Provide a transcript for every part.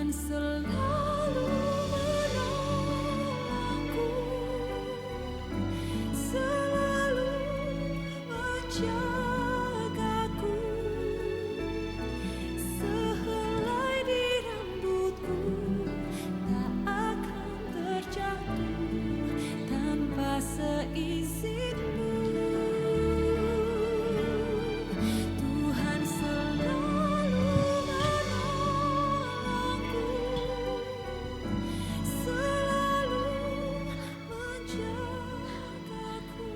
selalu menolongku, selalu menjagaku, sehelai di rambutku tak akan terjatuh tanpa seizinmu. Tuhan selalu menolongku, selalu menjagaku.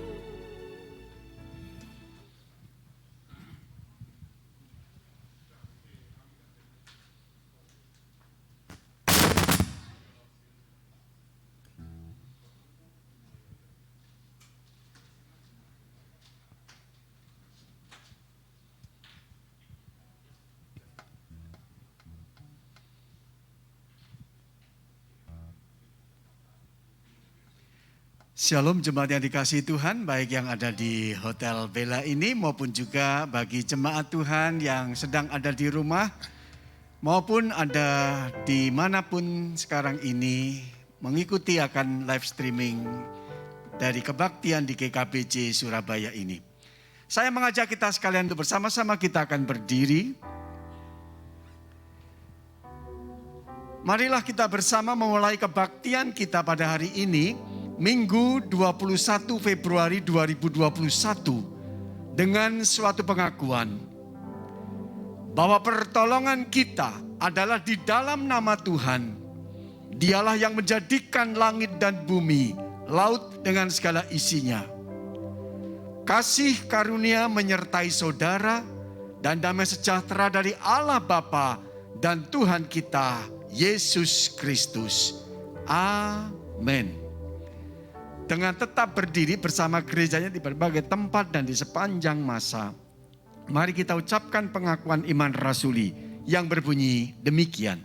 Shalom jemaat yang dikasihi Tuhan, baik yang ada di Hotel Bella ini maupun juga bagi jemaat Tuhan yang sedang ada di rumah maupun ada dimanapun sekarang ini mengikuti akan live streaming dari kebaktian di GKBJ Surabaya ini. Saya mengajak kita sekalian untuk bersama-sama kita akan berdiri. Marilah kita bersama memulai kebaktian kita pada hari ini, Minggu 21 Februari 2021 dengan suatu pengakuan bahwa pertolongan kita adalah di dalam nama Tuhan. Dialah yang menjadikan langit dan bumi, laut dengan segala isinya. Kasih karunia menyertai saudara dan damai sejahtera dari Allah Bapa dan Tuhan kita Yesus Kristus. Amin. Dengan tetap berdiri bersama gerejanya di berbagai tempat dan di sepanjang masa, mari kita ucapkan pengakuan iman rasuli yang berbunyi demikian.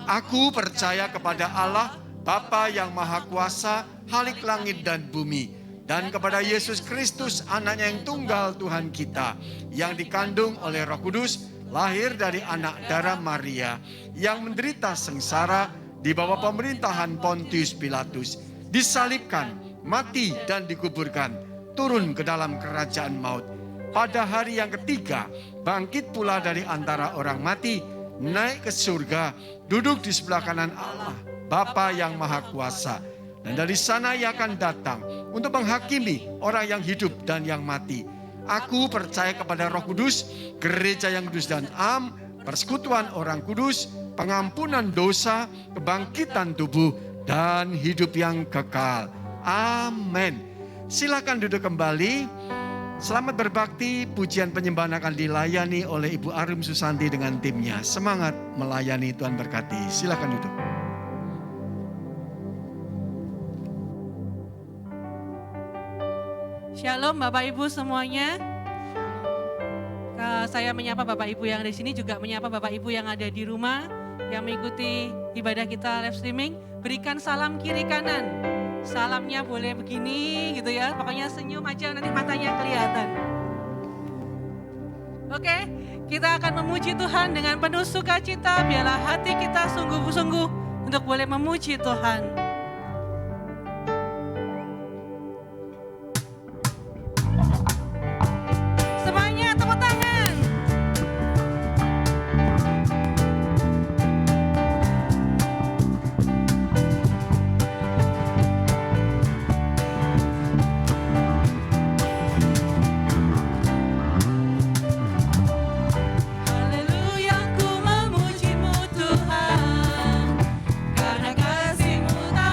Aku percaya kepada Allah, Bapa yang Maha Kuasa, Khalik langit dan bumi, dan kepada Yesus Kristus, anaknya yang tunggal Tuhan kita, yang dikandung oleh Roh Kudus, lahir dari anak darah Maria, yang menderita sengsara di bawah pemerintahan Pontius Pilatus, disalibkan, mati dan dikuburkan, turun ke dalam kerajaan maut. Pada hari yang ketiga, bangkit pula dari antara orang mati, naik ke surga, duduk di sebelah kanan Allah, Bapa yang Maha Kuasa. Dan dari sana ia akan datang untuk menghakimi orang yang hidup dan yang mati. Aku percaya kepada Roh Kudus, gereja yang kudus dan am, persekutuan orang kudus, pengampunan dosa, kebangkitan tubuh, dan hidup yang kekal. Amin. Silakan duduk kembali. Selamat berbakti. Pujian penyembahan akan dilayani oleh Ibu Arum Susanti dengan timnya. Semangat melayani, Tuhan berkati. Silakan duduk. Shalom Bapak Ibu semuanya. Saya menyapa Bapak Ibu yang ada di sini, juga menyapa Bapak Ibu yang ada di rumah yang mengikuti ibadah kita live streaming. Berikan salam kiri kanan. Salamnya boleh begini gitu ya. Pokoknya senyum aja, nanti matanya kelihatan. Oke, kita akan memuji Tuhan dengan penuh sukacita. Biarlah hati kita sungguh-sungguh untuk boleh memuji Tuhan. Haleluya, ku memuji-Mu Tuhan, karena kasih-Mu tak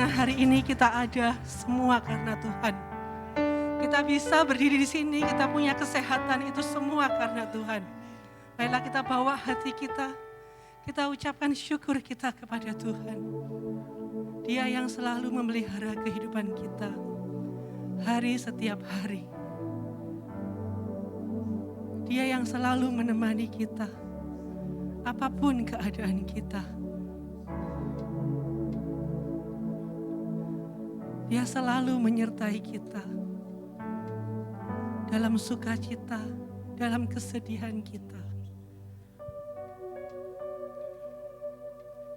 karena hari ini kita ada semua karena Tuhan. Kita bisa berdiri di sini, kita punya kesehatan, itu semua karena Tuhan. Baiklah kita bawa hati kita ucapkan syukur kita kepada Tuhan. Dia yang selalu memelihara kehidupan kita, hari setiap hari. Dia yang selalu menemani kita, apapun keadaan kita. Dia selalu menyertai kita dalam sukacita, dalam kesedihan kita,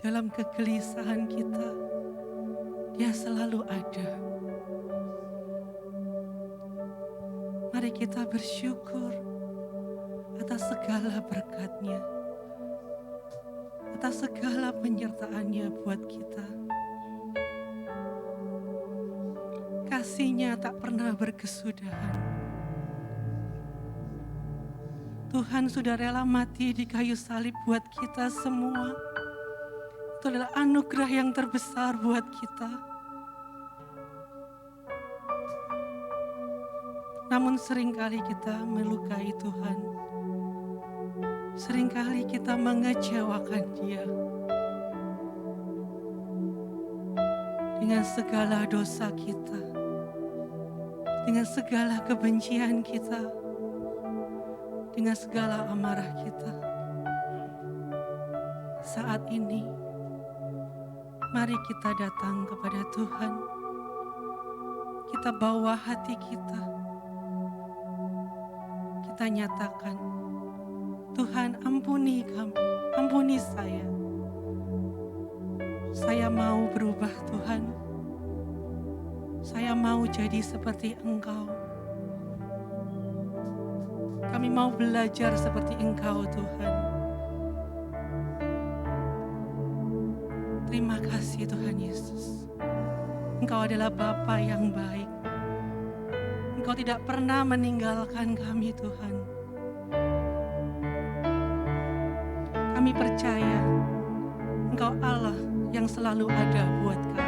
dalam kegelisahan kita. Dia selalu ada. Mari kita bersyukur atas segala berkat-Nya, atas segala penyertaan-Nya buat kita. Kasih-Nya tak pernah berkesudahan. Tuhan sudah rela mati di kayu salib buat kita semua. Itu adalah anugerah yang terbesar buat kita. Namun seringkali kita melukai Tuhan. Seringkali kita mengecewakan Dia. Dengan segala dosa kita, dengan segala kebencian kita, dengan segala amarah kita. Saat ini, mari kita datang kepada Tuhan. Kita bawa hati kita. Kita nyatakan, Tuhan ampuni kami, ampuni saya. Saya mau berubah Tuhan. Saya mau jadi seperti Engkau. Kami mau belajar seperti Engkau Tuhan. Terima kasih Tuhan Yesus. Engkau adalah Bapa yang baik. Engkau tidak pernah meninggalkan kami Tuhan. Kami percaya Engkau Allah yang selalu ada buat kami.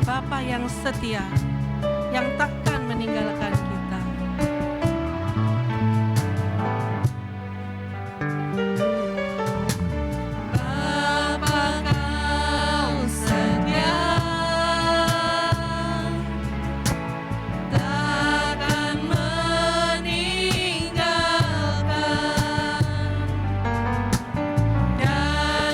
Bapa yang setia, yang takkan meninggalkan kita. Bapa kau setia, takkan meninggalkan, dan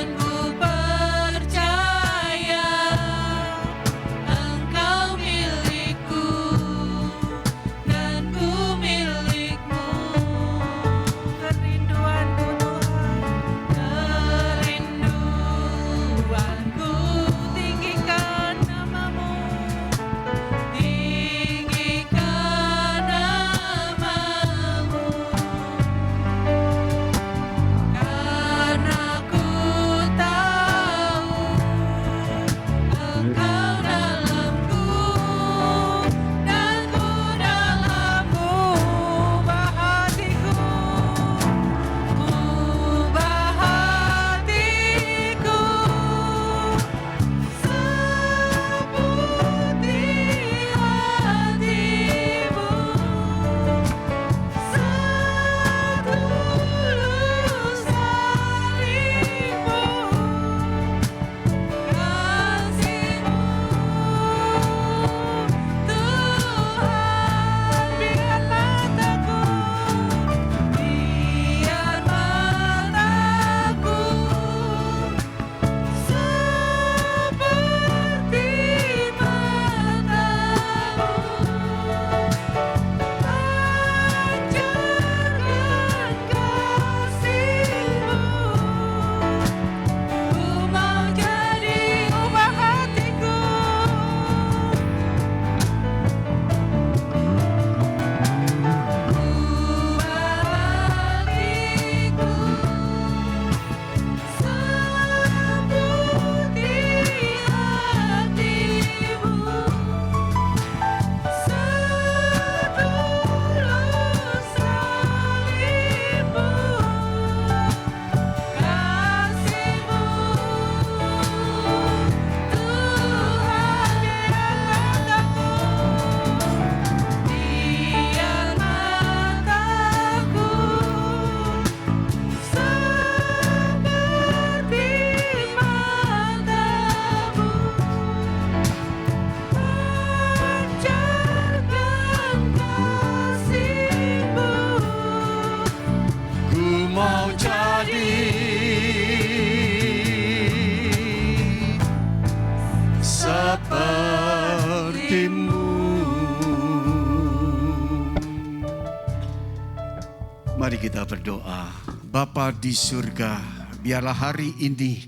Mari kita berdoa. Bapa di surga, biarlah hari ini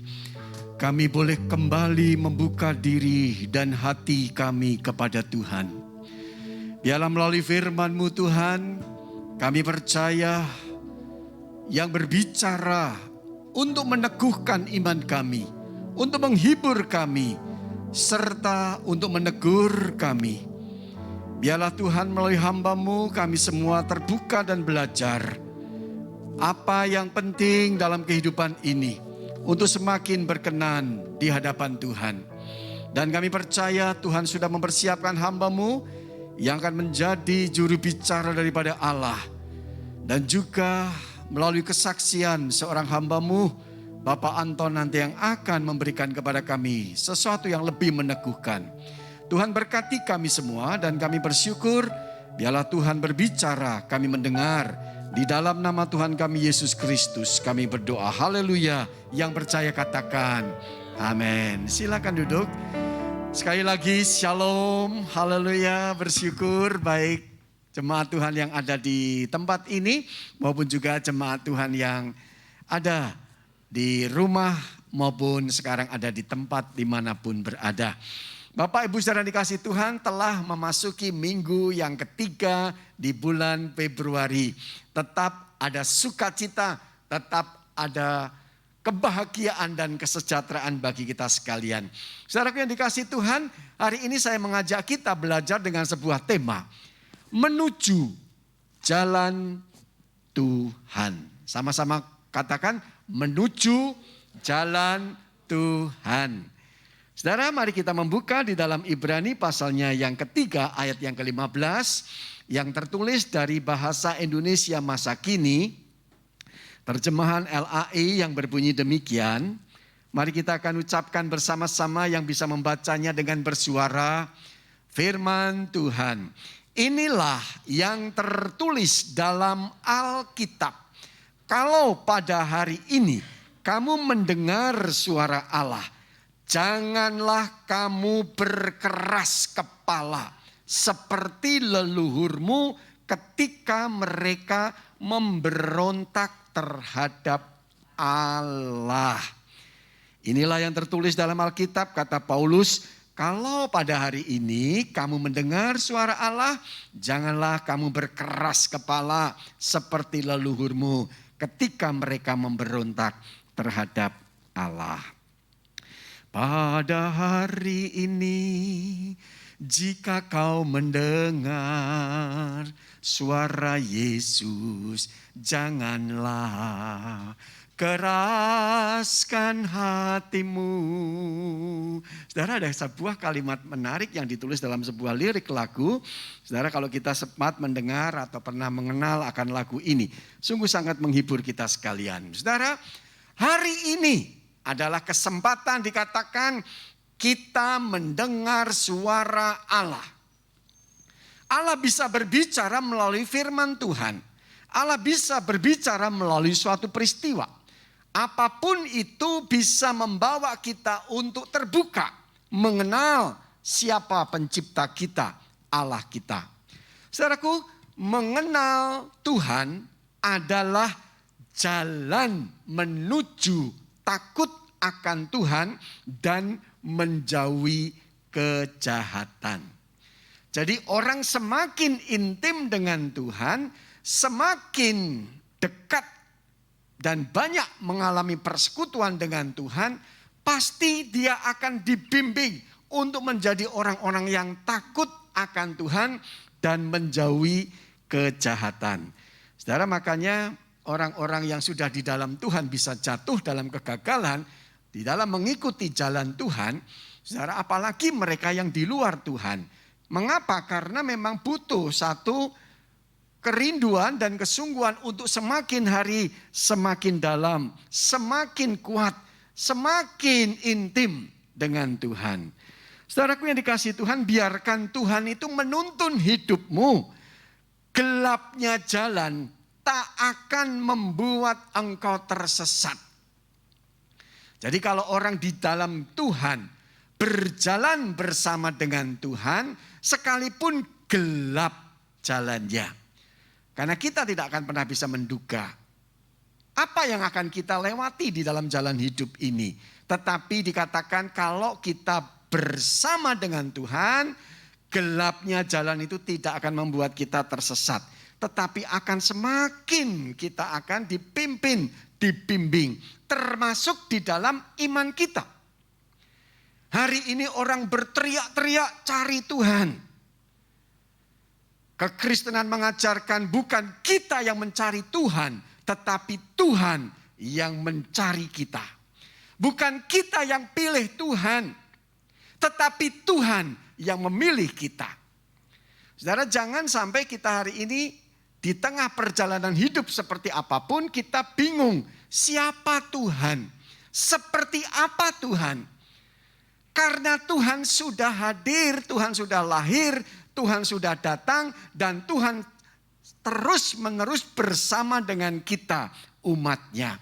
kami boleh kembali membuka diri dan hati kami kepada Tuhan. Biarlah melalui firman-Mu Tuhan, kami percaya yang berbicara untuk meneguhkan iman kami, untuk menghibur kami, serta untuk menegur kami. Biarlah Tuhan melalui hamba-Mu kami semua terbuka dan belajar apa yang penting dalam kehidupan ini untuk semakin berkenan di hadapan Tuhan. Dan kami percaya Tuhan sudah mempersiapkan hamba-Mu yang akan menjadi juru bicara daripada Allah. Dan juga melalui kesaksian seorang hamba-Mu, Bapak Anton nanti yang akan memberikan kepada kami sesuatu yang lebih meneguhkan. Tuhan berkati kami semua dan kami bersyukur biarlah Tuhan berbicara, kami mendengar. Di dalam nama Tuhan kami Yesus Kristus kami berdoa. Haleluya. Yang percaya katakan amin. Silakan duduk. Sekali lagi shalom. Haleluya. Bersyukur baik jemaat Tuhan yang ada di tempat ini maupun juga jemaat Tuhan yang ada di rumah maupun sekarang ada di tempat dimanapun berada. Bapak Ibu saudara dikasih Tuhan, telah memasuki minggu yang ketiga di bulan Februari. Tetap ada sukacita, tetap ada kebahagiaan dan kesejahteraan bagi kita sekalian. Saudaraku yang dikasih Tuhan, hari ini saya mengajak kita belajar dengan sebuah tema. Menuju jalan Tuhan. Sama-sama katakan menuju jalan Tuhan. Saudara, mari kita membuka di dalam Ibrani pasalnya yang ketiga ayat yang ke-15 yang tertulis dari bahasa Indonesia masa kini. Terjemahan LAI yang berbunyi demikian. Mari kita akan ucapkan bersama-sama yang bisa membacanya dengan bersuara. Firman Tuhan. Inilah yang tertulis dalam Alkitab. Kalau pada hari ini kamu mendengar suara Allah, janganlah kamu berkeras kepala seperti leluhurmu ketika mereka memberontak terhadap Allah. Inilah yang tertulis dalam Alkitab, kata Paulus. Kalau pada hari ini kamu mendengar suara Allah, janganlah kamu berkeras kepala seperti leluhurmu ketika mereka memberontak terhadap Allah. Pada hari ini, jika kau mendengar suara Yesus, janganlah keraskan hatimu. Saudara, ada sebuah kalimat menarik yang ditulis dalam sebuah lirik lagu. Saudara, kalau kita sempat mendengar atau pernah mengenal akan lagu ini, sungguh sangat menghibur kita sekalian. Saudara, hari ini adalah kesempatan dikatakan kita mendengar suara Allah. Allah bisa berbicara melalui firman Tuhan. Allah bisa berbicara melalui suatu peristiwa. Apapun itu bisa membawa kita untuk terbuka, mengenal siapa pencipta kita, Allah kita. Saudaraku, mengenal Tuhan adalah jalan menuju takut akan Tuhan dan menjauhi kejahatan. Jadi orang semakin intim dengan Tuhan, semakin dekat dan banyak mengalami persekutuan dengan Tuhan, pasti dia akan dibimbing untuk menjadi orang-orang yang takut akan Tuhan dan menjauhi kejahatan. Saudara, makanya orang-orang yang sudah di dalam Tuhan bisa jatuh dalam kegagalan di dalam mengikuti jalan Tuhan. Saudara, apalagi mereka yang di luar Tuhan. Mengapa? Karena memang butuh satu kerinduan dan kesungguhan untuk semakin hari semakin dalam, semakin kuat, semakin intim dengan Tuhan. Saudaraku yang dikasihi Tuhan, biarkan Tuhan itu menuntun hidupmu. Gelapnya jalan tak akan membuat engkau tersesat. Jadi kalau orang di dalam Tuhan berjalan bersama dengan Tuhan, sekalipun gelap jalannya. Karena kita tidak akan pernah bisa menduga apa yang akan kita lewati di dalam jalan hidup ini. Tetapi dikatakan kalau kita bersama dengan Tuhan, gelapnya jalan itu tidak akan membuat kita tersesat. Tetapi akan semakin kita akan dipimpin, dibimbing. Termasuk di dalam iman kita. Hari ini orang berteriak-teriak cari Tuhan. Kekristenan mengajarkan bukan kita yang mencari Tuhan, tetapi Tuhan yang mencari kita. Bukan kita yang pilih Tuhan, tetapi Tuhan yang memilih kita. Saudara, jangan sampai kita hari ini di tengah perjalanan hidup seperti apapun kita bingung siapa Tuhan, seperti apa Tuhan. Karena Tuhan sudah hadir, Tuhan sudah lahir, Tuhan sudah datang, dan Tuhan terus menerus bersama dengan kita umatnya.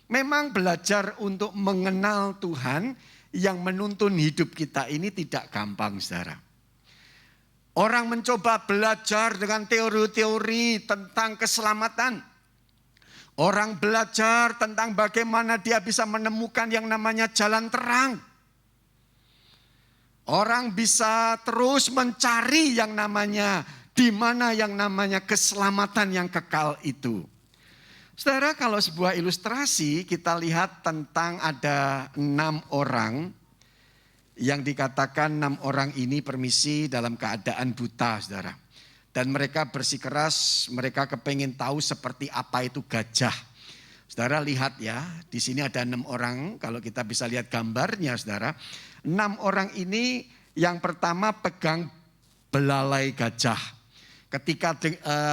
Memang belajar untuk mengenal Tuhan yang menuntun hidup kita ini tidak gampang, saudara. Orang mencoba belajar dengan teori-teori tentang keselamatan. Orang belajar tentang bagaimana dia bisa menemukan yang namanya jalan terang. Orang bisa terus mencari yang namanya, di mana yang namanya keselamatan yang kekal itu. Saudara, kalau sebuah ilustrasi kita lihat tentang ada 6 orang yang dikatakan 6 orang ini permisi dalam keadaan buta, saudara. Dan mereka bersikeras, mereka kepengen tahu seperti apa itu gajah. Saudara lihat ya, di sini ada 6 orang, kalau kita bisa lihat gambarnya, saudara. 6 orang ini yang pertama pegang belalai gajah. Ketika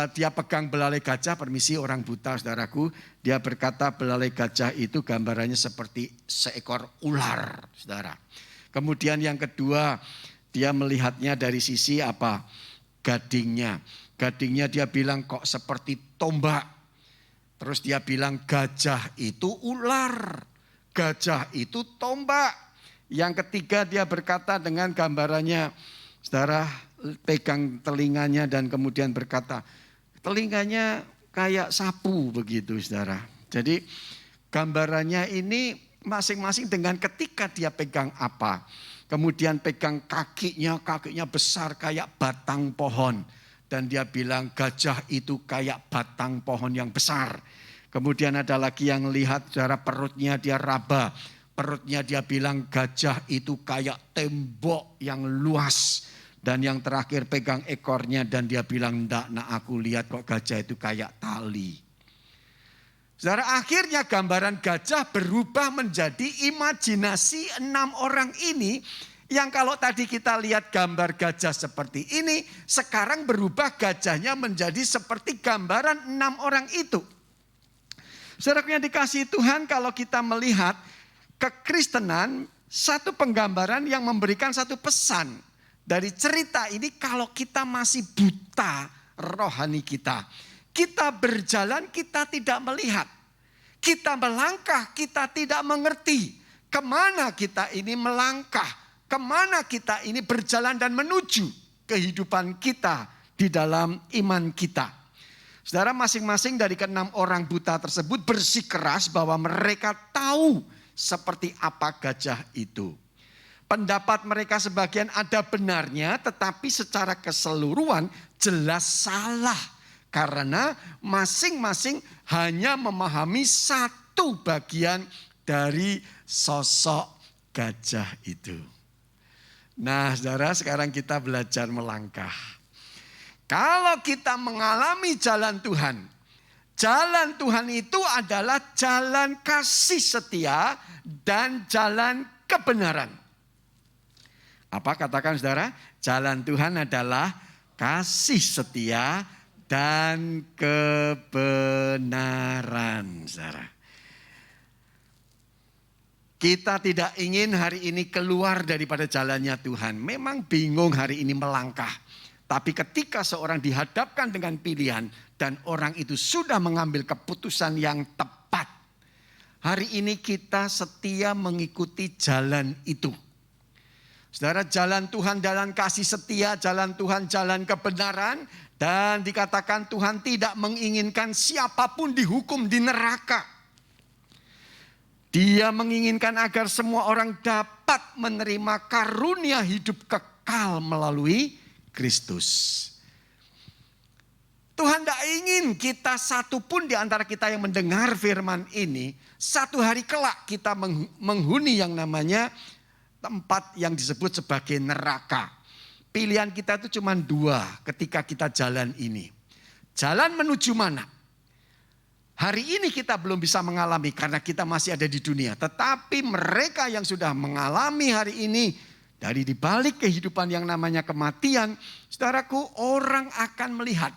dia pegang belalai gajah, permisi orang buta saudaraku, dia berkata belalai gajah itu gambarannya seperti seekor ular, saudara. Kemudian yang kedua, dia melihatnya dari sisi apa? Gadingnya. Gadingnya dia bilang kok seperti tombak. Terus dia bilang gajah itu ular, gajah itu tombak. Yang ketiga dia berkata dengan gambarannya, saudara pegang telinganya dan kemudian berkata, telinganya kayak sapu begitu, saudara. Jadi gambarannya ini masing-masing dengan ketika dia pegang apa. Kemudian pegang kakinya besar kayak batang pohon. Dan dia bilang gajah itu kayak batang pohon yang besar. Kemudian ada lagi yang lihat, saudara, perutnya dia raba. Perutnya dia bilang gajah itu kayak tembok yang luas. Dan yang terakhir pegang ekornya dan dia bilang enggak, aku lihat kok gajah itu kayak tali. Saudara, akhirnya gambaran gajah berubah menjadi imajinasi 6 orang ini. Yang kalau tadi kita lihat gambar gajah seperti ini, sekarang berubah gajahnya menjadi seperti gambaran 6 orang itu. Saudara yang dikasihi Tuhan, kalau kita melihat kekristenan, satu penggambaran yang memberikan satu pesan dari cerita ini. Kalau kita masih buta rohani kita berjalan kita tidak melihat, kita melangkah kita tidak mengerti kemana kita ini melangkah, kemana kita ini berjalan dan menuju kehidupan kita di dalam iman kita. Saudara, masing-masing dari ke-6 orang buta tersebut bersikeras bahwa mereka tahu seperti apa gajah itu. Pendapat mereka sebagian ada benarnya, tetapi secara keseluruhan jelas salah. Karena masing-masing hanya memahami satu bagian dari sosok gajah itu. Nah, saudara, sekarang kita belajar melangkah. Kalau kita mengalami jalan Tuhan itu adalah jalan kasih setia dan jalan kebenaran. Apa katakan, saudara? Jalan Tuhan adalah kasih setia dan kebenaran, saudara. Kita tidak ingin hari ini keluar daripada jalannya Tuhan. Memang bingung hari ini melangkah. Tapi ketika seorang dihadapkan dengan pilihan dan orang itu sudah mengambil keputusan yang tepat, hari ini kita setia mengikuti jalan itu. Saudara, jalan Tuhan jalan kasih setia, jalan Tuhan jalan kebenaran, Dan dikatakan Tuhan tidak menginginkan siapapun dihukum di neraka. Dia menginginkan agar semua orang dapat menerima karunia hidup kekal melalui Kristus. Tuhan tidak ingin kita satupun di antara kita yang mendengar firman ini, satu hari kelak kita menghuni yang namanya tempat yang disebut sebagai neraka. Pilihan kita itu cuma dua ketika kita jalan ini. Jalan menuju mana? Hari ini kita belum bisa mengalami karena kita masih ada di dunia. Tetapi mereka yang sudah mengalami hari ini, dari dibalik kehidupan yang namanya kematian, saudaraku, orang akan melihat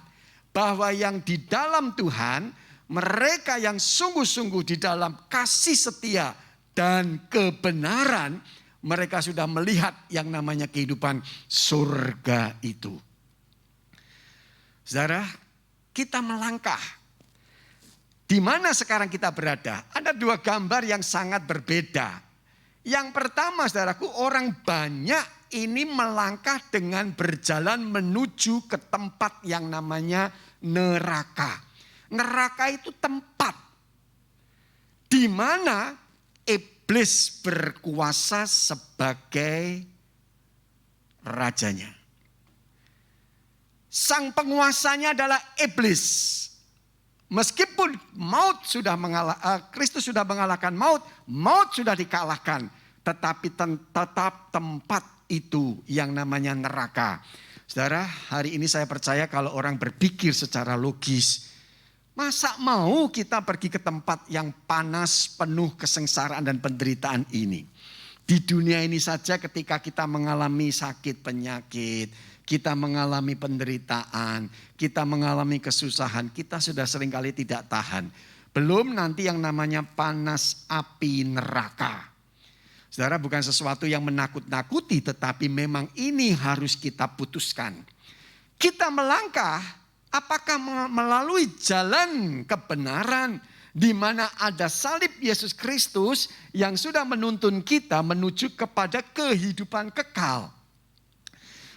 bahwa yang di dalam Tuhan, mereka yang sungguh-sungguh di dalam kasih setia dan kebenaran, mereka sudah melihat yang namanya kehidupan surga itu. Saudara, kita melangkah. Di mana sekarang kita berada? Ada dua gambar yang sangat berbeda. Yang pertama, saudaraku, orang banyak ini melangkah dengan berjalan menuju ke tempat yang namanya neraka. Neraka itu tempat di mana iblis berkuasa sebagai rajanya. Sang penguasanya adalah iblis. Meskipun Kristus sudah mengalahkan maut, maut sudah dikalahkan. Tetapi tetap tempat itu yang namanya neraka. Saudara, hari ini saya percaya kalau orang berpikir secara logis, masa mau kita pergi ke tempat yang panas, penuh kesengsaraan dan penderitaan ini? Di dunia ini saja ketika kita mengalami sakit penyakit, kita mengalami penderitaan, kita mengalami kesusahan, kita sudah seringkali tidak tahan. Belum nanti yang namanya panas api neraka. Saudara, bukan sesuatu yang menakut-nakuti, tetapi memang ini harus kita putuskan. Kita melangkah, apakah melalui jalan kebenaran di mana ada salib Yesus Kristus yang sudah menuntun kita menuju kepada kehidupan kekal.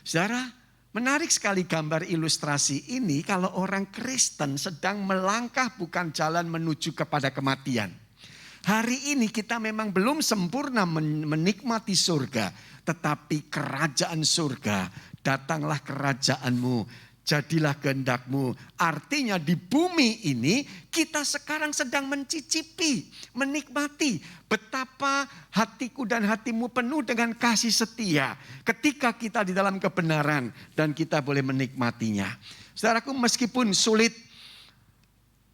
Saudara, menarik sekali gambar ilustrasi ini kalau orang Kristen sedang melangkah bukan jalan menuju kepada kematian. Hari ini kita memang belum sempurna menikmati surga. Tetapi kerajaan surga, datanglah kerajaanmu, jadilah kehendakmu. Artinya di bumi ini kita sekarang sedang mencicipi, menikmati betapa hatiku dan hatimu penuh dengan kasih setia. Ketika kita di dalam kebenaran dan kita boleh menikmatinya. Saudaraku, meskipun sulit,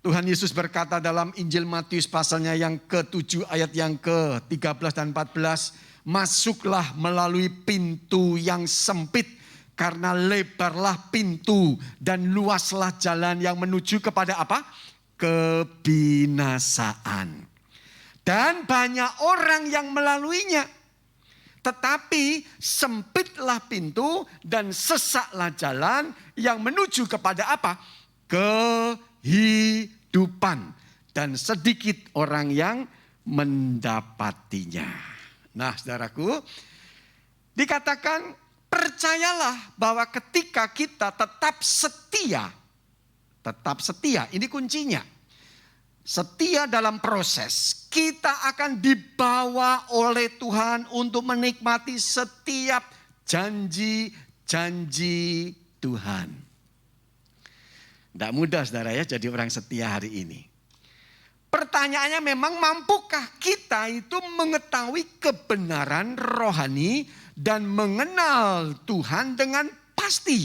Tuhan Yesus berkata dalam Injil Matius pasalnya yang ke-7 ayat yang ke-13 dan 14. Masuklah melalui pintu yang sempit karena lebarlah pintu dan luaslah jalan yang menuju kepada apa? Kebinasaan. Dan banyak orang yang melaluinya. Tetapi sempitlah pintu dan sesaklah jalan yang menuju kepada apa? Kehidupan, dan sedikit orang yang mendapatinya. Nah, saudaraku, dikatakan percayalah bahwa ketika kita tetap setia, ini kuncinya. Setia dalam proses, kita akan dibawa oleh Tuhan untuk menikmati setiap janji-janji Tuhan. Tidak mudah, saudara, ya, jadi orang setia hari ini. Pertanyaannya memang, mampukah kita itu mengetahui kebenaran rohani dan mengenal Tuhan dengan pasti?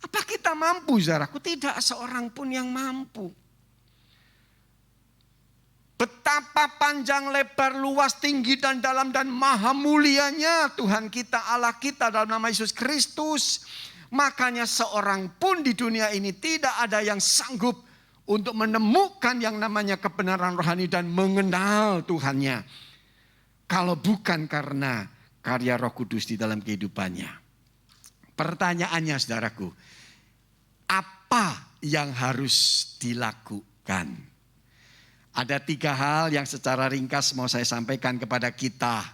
Apa kita mampu, saudaraku? Tidak seorang pun yang mampu. Betapa panjang, lebar, luas, tinggi, dan dalam dan maha mulianya Tuhan kita, Allah kita dalam nama Yesus Kristus. Makanya seorang pun di dunia ini tidak ada yang sanggup untuk menemukan yang namanya kebenaran rohani dan mengenal Tuhannya. Kalau bukan karena karya Roh Kudus di dalam kehidupannya. Pertanyaannya, saudaraku, apa yang harus dilakukan? Ada 3 hal yang secara ringkas mau saya sampaikan kepada kita.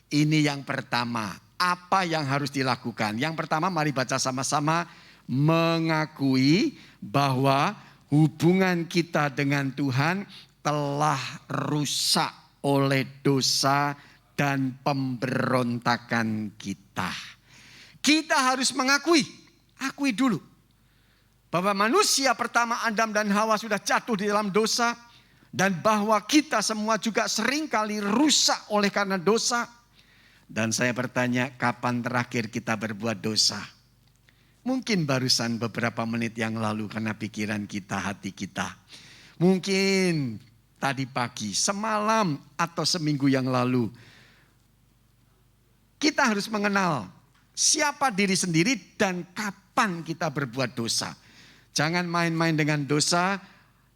Ini yang pertama, apa yang harus dilakukan. Yang pertama mari baca sama-sama, mengakui bahwa hubungan kita dengan Tuhan telah rusak oleh dosa dan pemberontakan kita. Kita harus akui dulu bahwa manusia pertama Adam dan Hawa sudah jatuh di dalam dosa, dan bahwa kita semua juga seringkali rusak oleh karena dosa. Dan saya bertanya, kapan terakhir kita berbuat dosa? Mungkin barusan beberapa menit yang lalu karena pikiran kita, hati kita. Mungkin tadi pagi, semalam atau seminggu yang lalu. Kita harus mengenal siapa diri sendiri dan kapan kita berbuat dosa. Jangan main-main dengan dosa.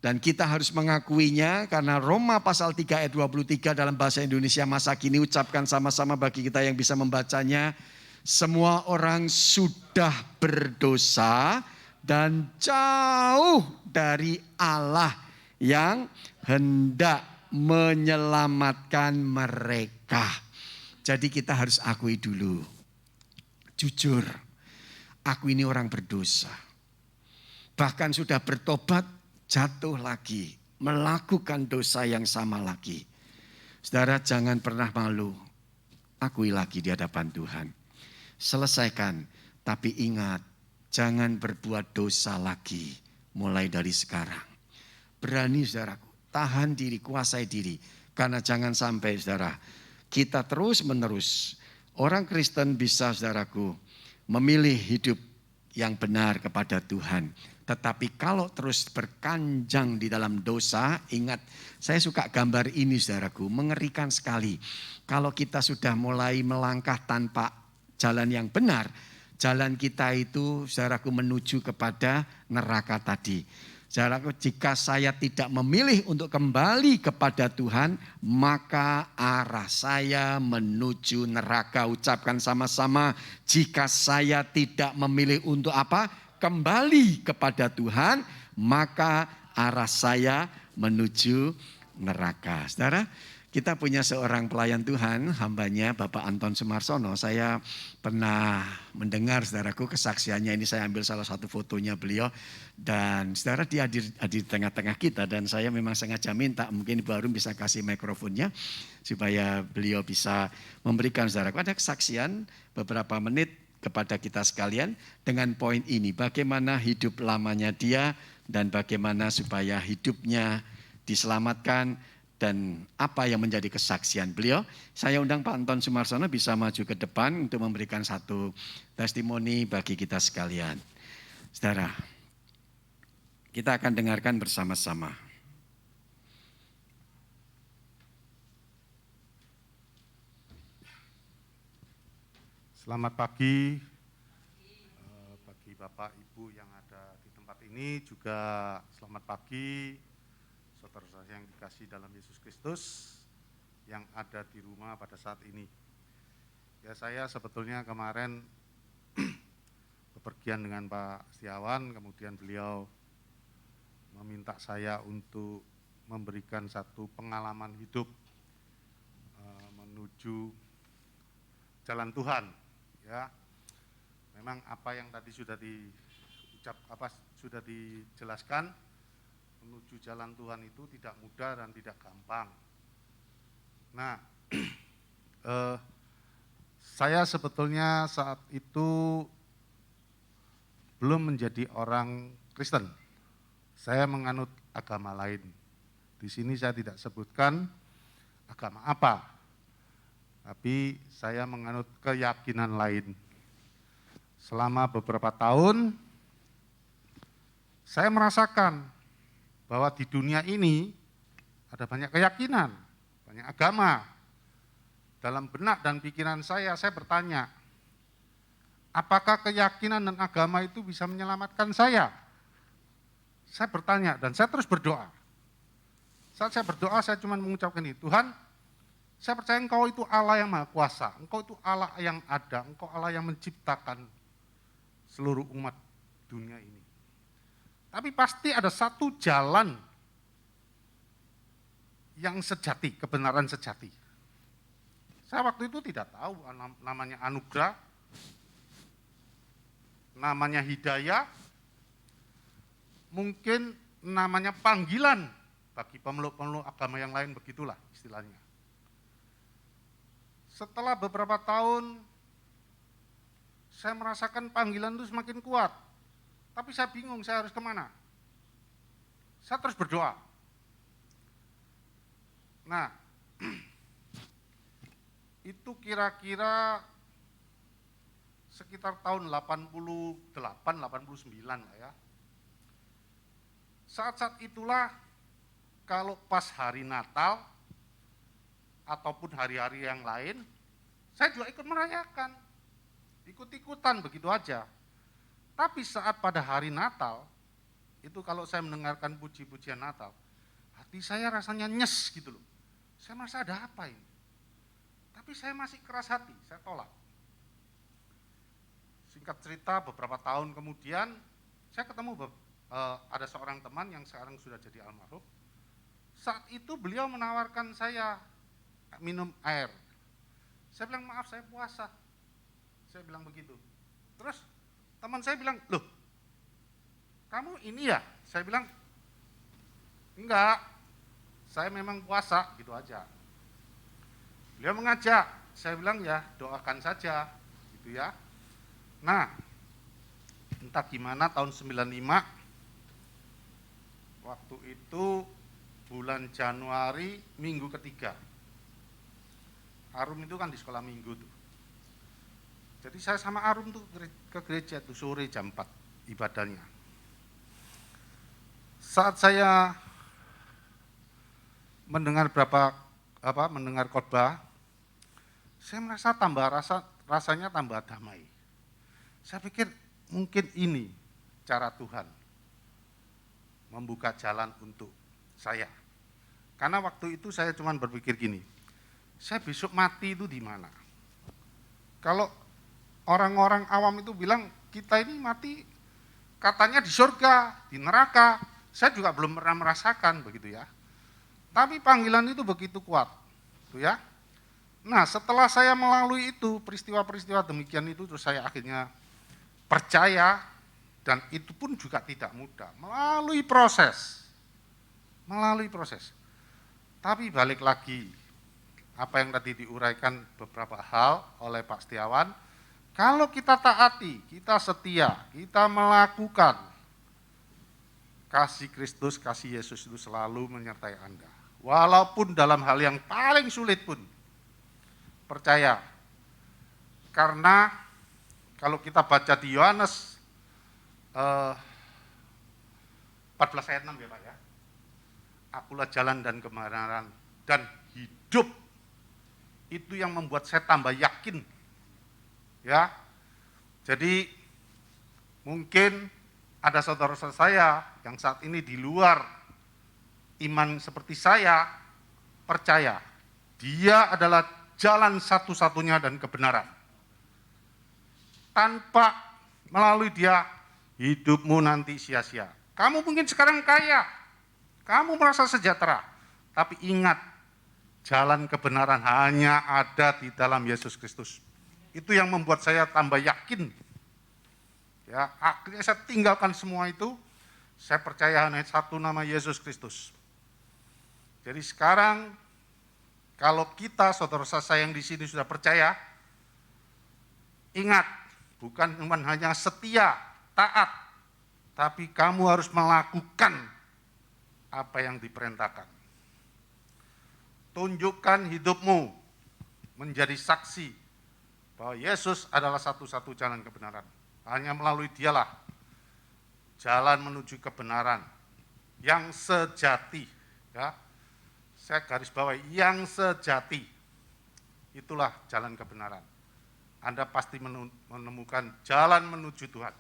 Dan kita harus mengakuinya karena Roma pasal 3 ayat 23 dalam bahasa Indonesia masa kini, ucapkan sama-sama bagi kita yang bisa membacanya. Semua orang sudah berdosa dan jauh dari Allah yang hendak menyelamatkan mereka. Jadi kita harus akui dulu. Jujur, aku ini orang berdosa. Bahkan sudah bertobat, jatuh lagi, melakukan dosa yang sama lagi. Saudara, jangan pernah malu. Akui lagi di hadapan Tuhan. Selesaikan, tapi ingat, jangan berbuat dosa lagi mulai dari sekarang. Berani saudaraku, tahan diri, kuasai diri. Karena jangan sampai saudara, kita terus menerus. Orang Kristen bisa saudaraku, memilih hidup yang benar kepada Tuhan. Tetapi kalau terus berkanjang di dalam dosa, ingat, saya suka gambar ini saudaraku, mengerikan sekali. Kalau kita sudah mulai melangkah tanpa jalan yang benar, jalan kita itu saudaraku menuju kepada neraka tadi. Saudaraku, jika saya tidak memilih untuk kembali kepada Tuhan, maka arah saya menuju neraka. Ucapkan sama-sama, jika saya tidak memilih untuk apa? Kembali kepada Tuhan, maka arah saya menuju neraka. Saudara, kita punya seorang pelayan Tuhan, hambanya Bapak Anton Sumarsono. Saya pernah mendengar saudaraku kesaksiannya, ini saya ambil salah satu fotonya beliau. Dan saudara, dia hadir di tengah-tengah kita, dan saya memang sengaja minta, mungkin Ibu Arum bisa kasih mikrofonnya, supaya beliau bisa memberikan saudaraku. Ada kesaksian beberapa menit kepada kita sekalian dengan poin ini, bagaimana hidup lamanya dia dan bagaimana supaya hidupnya diselamatkan dan apa yang menjadi kesaksian beliau. Saya undang Pak Anton Sumarsono bisa maju ke depan untuk memberikan satu testimoni bagi kita sekalian. Saudara, kita akan dengarkan bersama-sama. Selamat pagi bagi Bapak Ibu yang ada di tempat ini, juga selamat pagi saudara-saudara yang dikasihi dalam Yesus Kristus yang ada di rumah pada saat ini. Ya, saya sebetulnya kemarin bepergian dengan Pak Setiawan, kemudian beliau meminta saya untuk memberikan satu pengalaman hidup menuju jalan Tuhan. Ya, memang apa yang tadi sudah dijelaskan, menuju jalan Tuhan itu tidak mudah dan tidak gampang. Nah, saya sebetulnya saat itu belum menjadi orang Kristen. Saya menganut agama lain. Di sini saya tidak sebutkan agama apa. Tapi saya menganut keyakinan lain. Selama beberapa tahun, saya merasakan bahwa di dunia ini ada banyak keyakinan, banyak agama. Dalam benak dan pikiran saya bertanya, apakah keyakinan dan agama itu bisa menyelamatkan saya? Saya bertanya dan saya terus berdoa. Saat saya berdoa, saya cuma mengucapkan ini, Tuhan, saya percaya Engkau itu Allah yang Maha Kuasa, Engkau itu Allah yang ada, Engkau Allah yang menciptakan seluruh umat dunia ini. Tapi pasti ada satu jalan yang sejati, kebenaran sejati. Saya waktu itu tidak tahu namanya anugerah, namanya hidayah, mungkin namanya panggilan bagi pemeluk-pemeluk agama yang lain, begitulah istilahnya. Setelah beberapa tahun, saya merasakan panggilan itu semakin kuat. Tapi saya bingung, saya harus kemana? Saya terus berdoa. Nah, itu kira-kira sekitar tahun 88, 89 lah ya. Saat-saat itulah kalau pas hari Natal ataupun hari-hari yang lain, saya juga ikut merayakan, ikut-ikutan begitu aja. Tapi saat pada hari Natal, itu kalau saya mendengarkan puji-pujian Natal, hati saya rasanya nyes gitu loh. Saya merasa ada apa ini? Tapi saya masih keras hati, saya tolak. Singkat cerita beberapa tahun kemudian, saya ketemu ada seorang teman yang sekarang sudah jadi almarhum. Saat itu beliau menawarkan saya minum air. Saya bilang, maaf saya puasa. Saya bilang begitu. Terus teman saya bilang, loh kamu ini ya? Saya bilang, enggak, saya memang puasa, gitu aja. Beliau mengajak, saya bilang ya doakan saja, gitu ya. Nah, entah gimana tahun 95, waktu itu bulan Januari minggu ketiga. Arum itu kan di sekolah minggu tuh. Jadi saya sama Arum tuh ke gereja tuh sore jam 4 ibadahnya. Saat saya mendengar mendengar khotbah, saya merasa rasanya tambah damai. Saya pikir mungkin ini cara Tuhan membuka jalan untuk saya. Karena waktu itu saya cuma berpikir gini, saya besok mati itu di mana? Kalau orang-orang awam itu bilang kita ini mati katanya di surga, di neraka. Saya juga belum pernah merasakan begitu ya. Tapi panggilan itu begitu kuat, gitu ya. Nah, setelah saya melalui itu peristiwa-peristiwa demikian itu, terus saya akhirnya percaya, dan itu pun juga tidak mudah, melalui proses. Tapi balik lagi, apa yang tadi diuraikan beberapa hal oleh Pak Setiawan, kalau kita taati, kita setia, kita melakukan, kasih Kristus, kasih Yesus itu selalu menyertai Anda. Walaupun dalam hal yang paling sulit pun, percaya. Karena kalau kita baca di Yohanes 14 ayat 6 ya Pak ya. Akulah jalan dan kebenaran dan hidup. Itu yang membuat saya tambah yakin. Ya. Jadi mungkin ada saudara-saudara saya yang saat ini di luar iman seperti saya, percaya dia adalah jalan satu-satunya dan kebenaran. Tanpa melalui dia, hidupmu nanti sia-sia. Kamu mungkin sekarang kaya, kamu merasa sejahtera, tapi ingat, jalan kebenaran hanya ada di dalam Yesus Kristus. Itu yang membuat saya tambah yakin. Ya, akhirnya saya tinggalkan semua itu, saya percaya hanya satu nama Yesus Kristus. Jadi sekarang kalau kita saudara-saudara saya yang di sini sudah percaya, ingat, bukan cuma hanya setia, taat, tapi kamu harus melakukan apa yang diperintahkan. Tunjukkan hidupmu menjadi saksi bahwa Yesus adalah satu-satu jalan kebenaran. Hanya melalui dialah jalan menuju kebenaran yang sejati. Ya, saya garis bawahi, yang sejati. Itulah jalan kebenaran. Anda pasti menemukan jalan menuju Tuhan.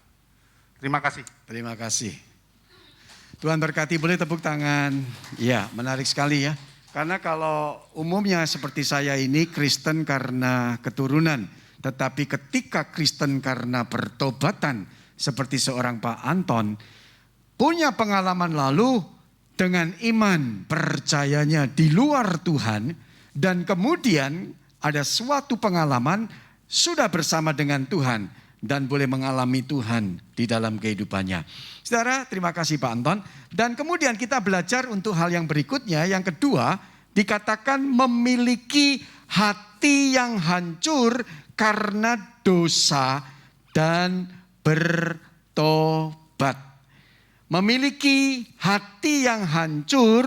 Terima kasih. Terima kasih. Tuhan berkati, boleh tepuk tangan. Ya, menarik sekali ya. Karena kalau umumnya seperti saya ini Kristen karena keturunan, tetapi ketika Kristen karena pertobatan, seperti seorang Pak Anton, punya pengalaman lalu dengan iman, percayanya di luar Tuhan, dan kemudian ada suatu pengalaman sudah bersama dengan Tuhan dan boleh mengalami Tuhan di dalam kehidupannya. Saudara, terima kasih Pak Anton. Dan kemudian kita belajar untuk hal yang berikutnya. Yang kedua, dikatakan memiliki hati yang hancur karena dosa dan bertobat. Memiliki hati yang hancur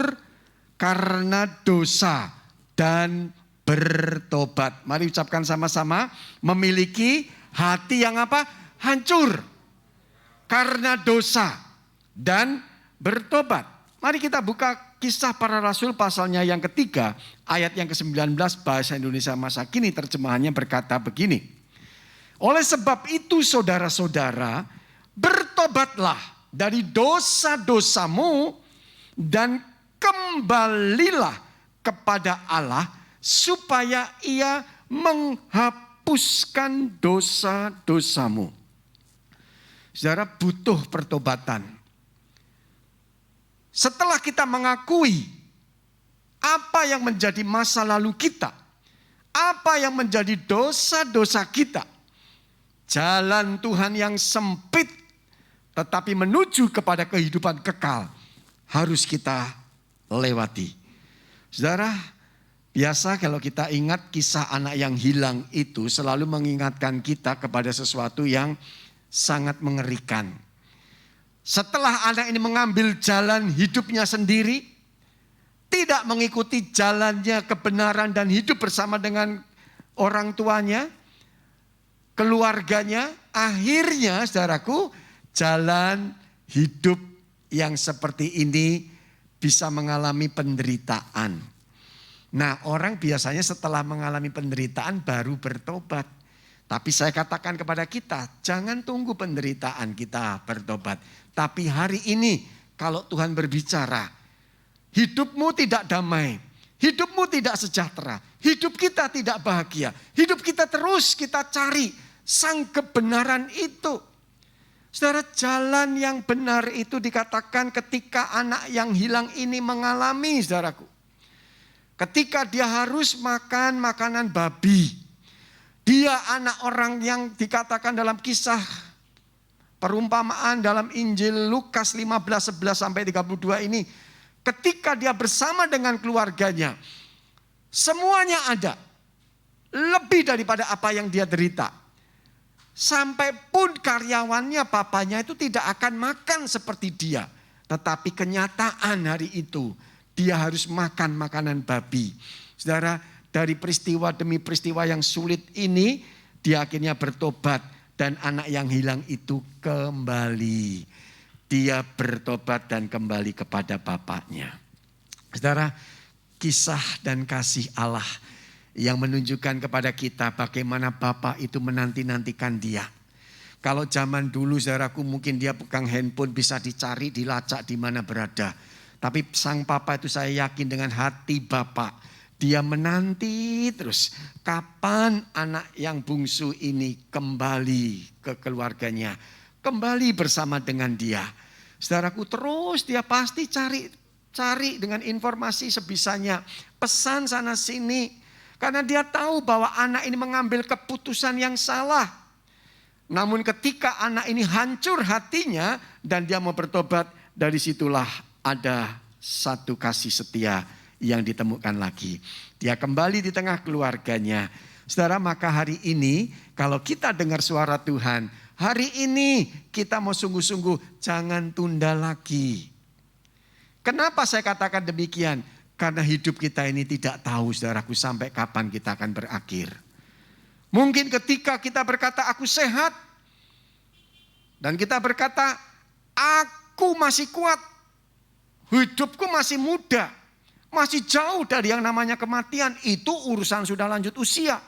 karena dosa dan bertobat. Mari ucapkan sama-sama, memiliki hati yang apa? Hancur karena dosa dan bertobat. Mari kita buka Kisah Para Rasul pasalnya yang ketiga, ayat yang ke-19, bahasa Indonesia masa kini terjemahannya berkata begini. Oleh sebab itu saudara-saudara, bertobatlah dari dosa-dosamu dan kembalilah kepada Allah supaya Ia menghapuskan dosa-dosamu. Saudara, butuh pertobatan. Setelah kita mengakui apa yang menjadi masa lalu kita, apa yang menjadi dosa-dosa kita, jalan Tuhan yang sempit tetapi menuju kepada kehidupan kekal harus kita lewati. Saudara, biasa kalau kita ingat kisah anak yang hilang itu selalu mengingatkan kita kepada sesuatu yang sangat mengerikan. Setelah anak ini mengambil jalan hidupnya sendiri, tidak mengikuti jalannya kebenaran dan hidup bersama dengan orang tuanya, keluarganya, akhirnya saudaraku, jalan hidup yang seperti ini bisa mengalami penderitaan. Nah, orang biasanya setelah mengalami penderitaan baru bertobat. Tapi saya katakan kepada kita, jangan tunggu penderitaan kita bertobat. Tapi hari ini kalau Tuhan berbicara, hidupmu tidak damai, hidupmu tidak sejahtera, hidup kita tidak bahagia, hidup kita terus kita cari sang kebenaran itu. Saudara, jalan yang benar itu dikatakan ketika anak yang hilang ini mengalami, saudaraku. Ketika dia harus makan makanan babi. Dia anak orang yang dikatakan dalam kisah perumpamaan dalam Injil Lukas 15:11-32 ini. Ketika dia bersama dengan keluarganya, semuanya ada. Lebih daripada apa yang dia derita. Sampai pun karyawannya, papanya itu tidak akan makan seperti dia. Tetapi kenyataan hari itu, dia harus makan makanan babi. Saudara, dari peristiwa demi peristiwa yang sulit ini, dia akhirnya bertobat. Dan anak yang hilang itu kembali. Dia bertobat dan kembali kepada bapaknya. Saudara, kisah dan kasih Allah yang menunjukkan kepada kita bagaimana Bapa itu menanti-nantikan dia. Kalau zaman dulu saudaraku mungkin dia pegang handphone bisa dicari, dilacak di mana berada. Tapi sang Papa itu saya yakin dengan hati Bapa, dia menanti terus kapan anak yang bungsu ini kembali ke keluarganya. Kembali bersama dengan dia. Saudaraku terus dia pasti cari dengan informasi sebisanya. Pesan sana sini. Karena dia tahu bahwa anak ini mengambil keputusan yang salah. Namun ketika anak ini hancur hatinya dan dia mau bertobat, dari situlah ada satu kasih setia yang ditemukan lagi. Dia kembali di tengah keluarganya. Saudara, maka hari ini kalau kita dengar suara Tuhan, hari ini kita mau sungguh-sungguh jangan tunda lagi. Kenapa saya katakan demikian? Karena hidup kita ini tidak tahu saudaraku sampai kapan kita akan berakhir. Mungkin ketika kita berkata aku sehat. Dan kita berkata aku masih kuat. Hidupku masih muda. Masih jauh dari yang namanya kematian. Itu urusan sudah lanjut usia.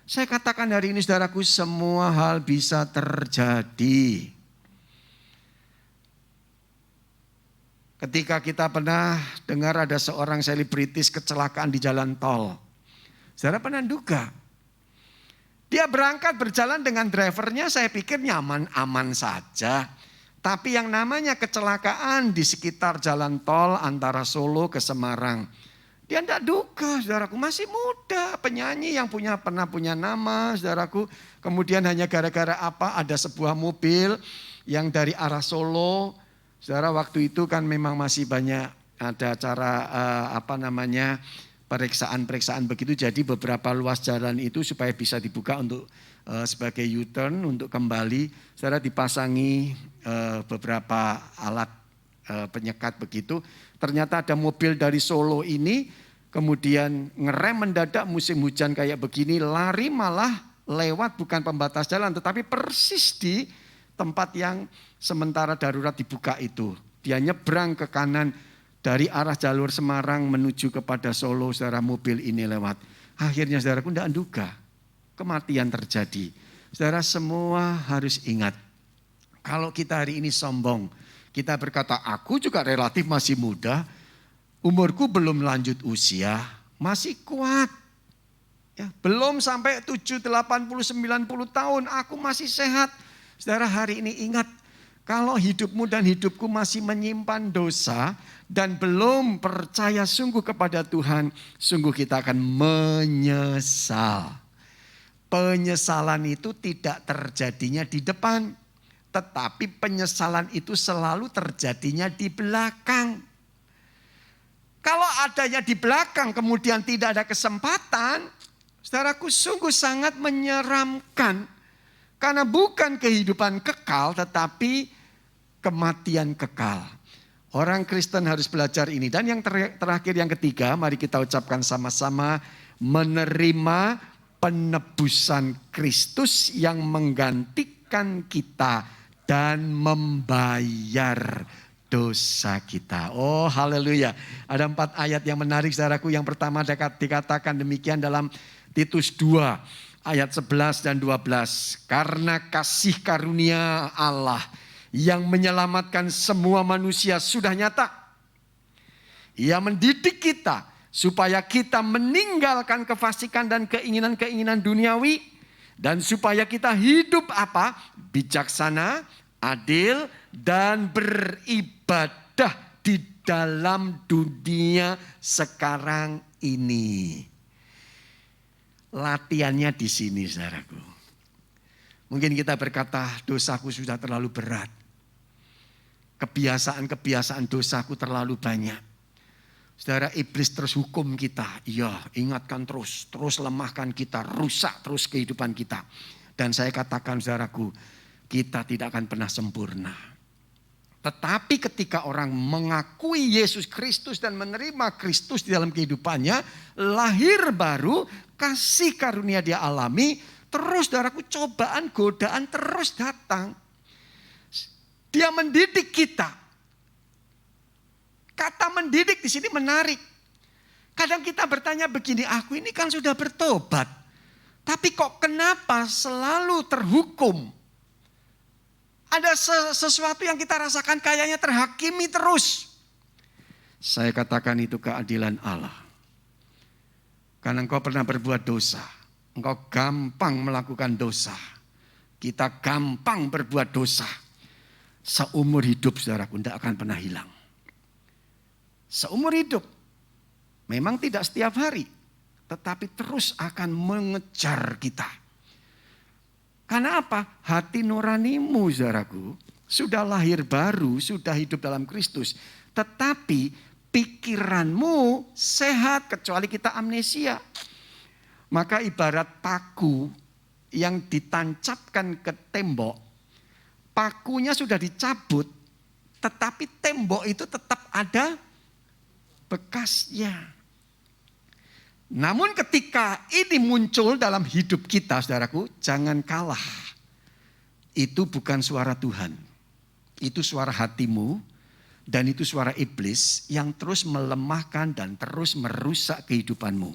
Saya katakan hari ini saudaraku semua hal bisa terjadi. Ketika kita pernah dengar ada seorang selebritis kecelakaan di jalan tol. Saudara pernah duga. Dia berangkat berjalan dengan drivernya saya pikir nyaman-aman saja. Tapi yang namanya kecelakaan di sekitar jalan tol antara Solo ke Semarang. Dia tidak duga, saudaraku, masih muda, penyanyi yang pernah punya nama, saudaraku. Kemudian hanya gara-gara apa, ada sebuah mobil yang dari arah Solo. Saudara, waktu itu kan memang masih banyak ada cara periksaan begitu. Jadi beberapa ruas jalan itu supaya bisa dibuka untuk sebagai U-turn untuk kembali. Saudara, dipasangi beberapa alat penyekat begitu. Ternyata ada mobil dari Solo ini kemudian ngerem mendadak musim hujan kayak begini, lari malah lewat bukan pembatas jalan tetapi persis di tempat yang sementara darurat dibuka itu. Dia nyebrang ke kanan dari arah jalur Semarang menuju kepada Solo, saudara, mobil ini lewat. Akhirnya saudaraku tidak duga kematian terjadi. Saudara, semua harus ingat, kalau kita hari ini sombong, kita berkata, aku juga relatif masih muda, umurku belum lanjut usia, masih kuat. Ya, belum sampai 7, 80, 90 tahun, aku masih sehat. Saudara, hari ini ingat, kalau hidupmu dan hidupku masih menyimpan dosa dan belum percaya sungguh kepada Tuhan, sungguh kita akan menyesal. Penyesalan itu tidak terjadinya di depan. Tetapi penyesalan itu selalu terjadinya di belakang. Kalau adanya di belakang kemudian tidak ada kesempatan, saudaraku, sungguh sangat menyeramkan. Karena bukan kehidupan kekal tetapi kematian kekal. Orang Kristen harus belajar ini. Dan yang terakhir, yang ketiga, mari kita ucapkan sama-sama, menerima penebusan Kristus yang menggantikan kita dan membayar dosa kita. Oh, haleluya. Ada 4 ayat yang menarik, saudaraku. Yang pertama dikatakan demikian dalam Titus 2 ayat 11 dan 12. Karena kasih karunia Allah yang menyelamatkan semua manusia sudah nyata. Ia mendidik kita supaya kita meninggalkan kefasikan dan keinginan-keinginan duniawi. Dan supaya kita hidup apa? Bijaksana, adil, dan beribadah di dalam dunia sekarang ini. Latihannya di sini, saudaraku. Mungkin kita berkata, dosaku sudah terlalu berat. Kebiasaan-kebiasaan dosaku terlalu banyak. Saudara, iblis terus hukum kita. Iya, ingatkan terus lemahkan kita, rusak terus kehidupan kita. Dan saya katakan, saudaraku, kita tidak akan pernah sempurna. Tetapi ketika orang mengakui Yesus Kristus dan menerima Kristus di dalam kehidupannya, lahir baru, kasih karunia dia alami, terus saudaraku, cobaan, godaan terus datang. Dia mendidik kita. Kata mendidik di sini menarik. Kadang kita bertanya begini, aku ini kan sudah bertobat. Tapi kok kenapa selalu terhukum? Ada sesuatu yang kita rasakan kayaknya terhakimi terus. Saya katakan itu keadilan Allah. Karena engkau pernah berbuat dosa. Engkau gampang melakukan dosa. Kita gampang berbuat dosa. Seumur hidup, saudaraku, tidak akan pernah hilang. Seumur hidup. Memang tidak setiap hari. Tetapi terus akan mengejar kita. Karena apa? Hati nuranimu, saudaraku, sudah lahir baru, sudah hidup dalam Kristus. Tetapi pikiranmu sehat, kecuali kita amnesia. Maka ibarat paku yang ditancapkan ke tembok. Pakunya sudah dicabut, tetapi tembok itu tetap ada bekasnya. Namun ketika ini muncul dalam hidup kita, saudaraku, jangan kalah. Itu bukan suara Tuhan. Itu suara hatimu dan itu suara iblis yang terus melemahkan dan terus merusak kehidupanmu.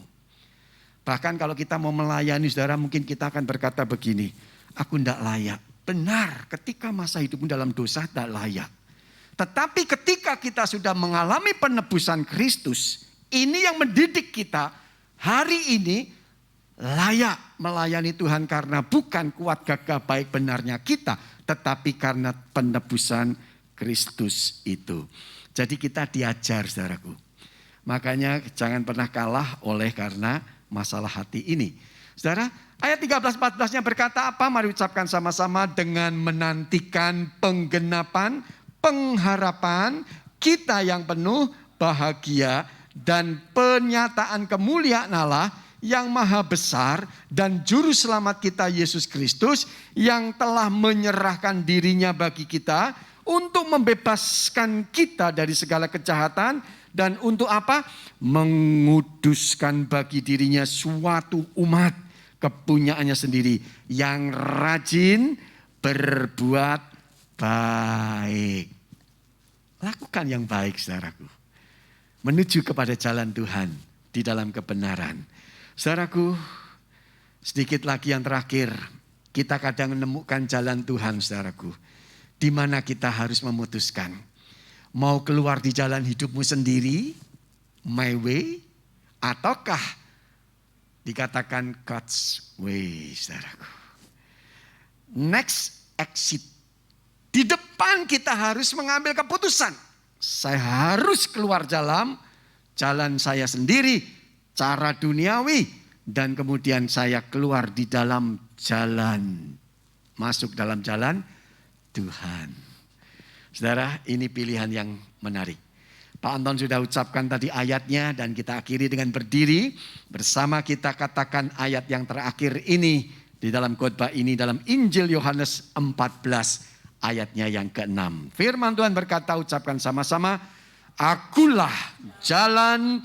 Bahkan kalau kita mau melayani, saudara, mungkin kita akan berkata begini, aku tidak layak. Benar, ketika masa hidupmu dalam dosa tidak layak. Tetapi ketika kita sudah mengalami penebusan Kristus, ini yang mendidik kita hari ini layak melayani Tuhan karena bukan kuat gagah baik benarnya kita, tetapi karena penebusan Kristus itu. Jadi kita diajar, saudaraku. Makanya jangan pernah kalah oleh karena masalah hati ini. Saudara, ayat 13-14-nya berkata apa? Mari ucapkan sama-sama, dengan menantikan penggenapan, pengharapan kita yang penuh bahagia dan penyataan kemuliaan Allah yang maha besar dan juru selamat kita Yesus Kristus yang telah menyerahkan dirinya bagi kita untuk membebaskan kita dari segala kejahatan dan untuk apa? Menguduskan bagi dirinya suatu umat kepunyaannya sendiri yang rajin berbuat baik. Lakukan yang baik, saudaraku. Menuju kepada jalan Tuhan di dalam kebenaran. Saudaraku, sedikit lagi yang terakhir. Kita kadang menemukan jalan Tuhan, saudaraku. Di mana kita harus memutuskan. Mau keluar di jalan hidupmu sendiri, my way, ataukah dikatakan God's way, saudaraku. Next exit. Di depan kita harus mengambil keputusan. Saya harus keluar jalan saya sendiri, cara duniawi. Dan kemudian saya keluar di dalam jalan, masuk dalam jalan Tuhan. Saudara, ini pilihan yang menarik. Pak Anton sudah ucapkan tadi ayatnya dan kita akhiri dengan berdiri. Bersama kita katakan ayat yang terakhir ini di dalam khotbah ini dalam Injil Yohanes 14. Ayatnya yang ke-6. Firman Tuhan berkata, ucapkan sama-sama. Akulah jalan